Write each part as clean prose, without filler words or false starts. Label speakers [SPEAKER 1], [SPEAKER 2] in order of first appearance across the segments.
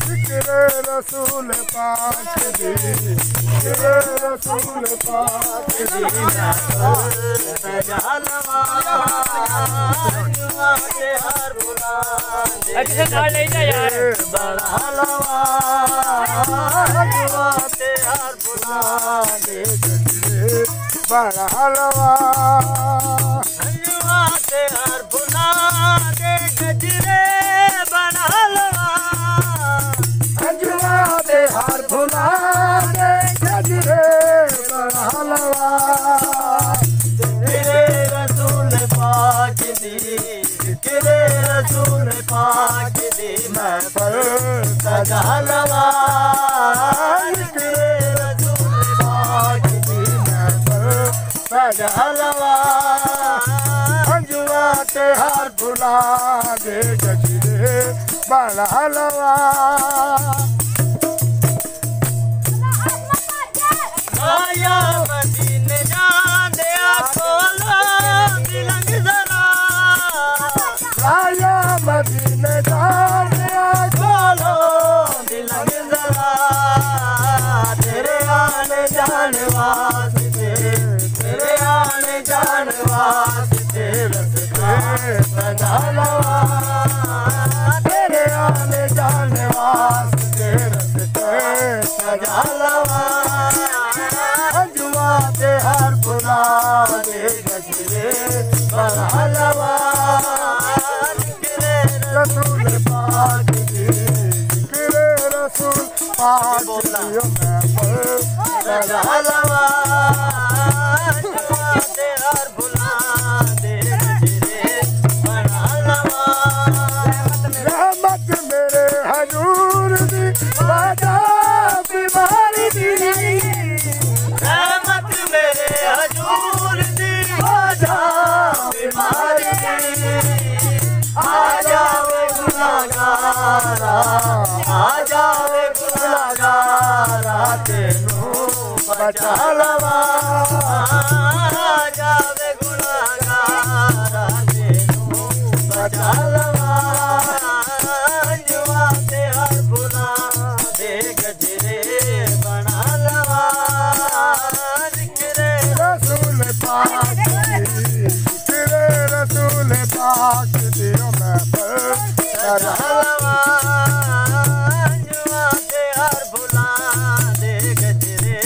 [SPEAKER 1] जिक्रे रसूल पाक दी, जिक्रे रसूल पाक दी सजालवा के हर बुला
[SPEAKER 2] अच्छे गाल नहीं ना यार
[SPEAKER 1] बढ़ालवा के हर बुला दे बढ़ालवा के हर बुला दे गजरे बढ़ालवा दे हर भुला दे गजरे बढ़ालवा तेरे रसूल पाक दी, तेरे रसूल पाक दी मैं पर सजालवा तेरे रसूल पाक दी मैं पर सजालवा अंजुआ ते हर भुला दे गजरे बढ़ालवा आया मदीने जाने खोलो दिलंग जरा आया मदीने जाने खोलो दिलंग जरा तेरे आने जाने वास्ते तेरे आने जाने वास्ते रस्ते सजालवा तेरे आने जाने वास्ते रस्ते सजालवा अंजुआते हर बुला दे गजरे बढ़ालवा जिक्रे रसूल पाक दी, जिक्रे रसूल पाक दी मैं पर सजालवा अंजुआते हर बुला दे गजरे बढ़ालवा रहमत मेरे हजूर दी वादा बीमारी दी रहमत मेरे हजूर दी वादा बीमारी दी आ जावे गुनाहगारा आ जावे गुनाहगारा तेनू बचालवा आ जावे गुनाहगारा तेनू बचालवा अंजुआते हर बुला दे गजरे बढ़ालवा जिक्रे रसूल पाक दी, जिक्रे रसूल पाक दी मैं पर सजालवा अंजुआते हर बुला दे गजरे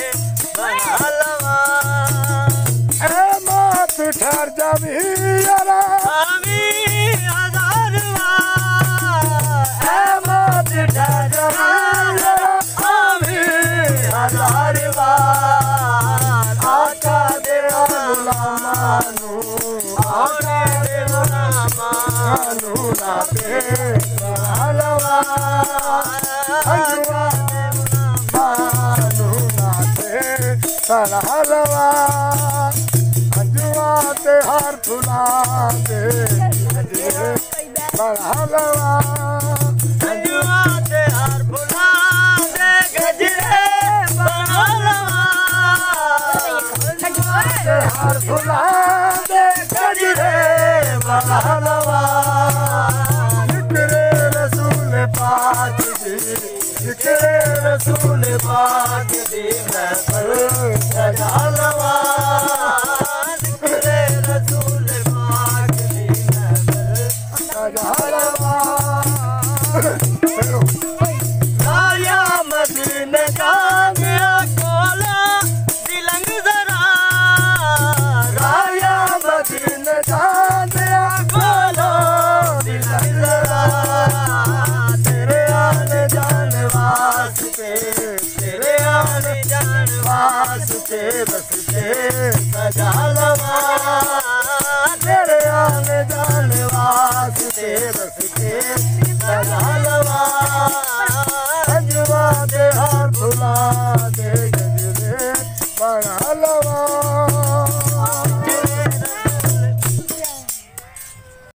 [SPEAKER 1] बढ़ालवा ए मौत ठहर जावी यारा आमी हजारवा ए मौत ठहर जावी यारा आमी हजारवा आका दे गुलामानू आका दे गुलामानू नाते बढ़ालवा अंजुआ दे गुलामानू नाते बढ़ालवा अंजुआते हर भुला दे गजरे बढ़ालवा अंजुआते हर भुला दे गजरे बढ़ालवा हर भुला दे गजरे बढ़ालवा जिक्रे रसूल पाक दी, जिक्रे रसूल पाक दी मैं पर सजालवा जिक्रे रसूल पाक दी मैं पर सजालवा आया मदीने जाने खोलो दिलंग जरा आया मदीने जाने खोलो दिलंग जरा तेरे आने जाने वास्ते तेरे आने जाने वास्ते बसते सजालवा तेरे आने जाने वास्ते बसते सजालवा अंजुआते हर भुला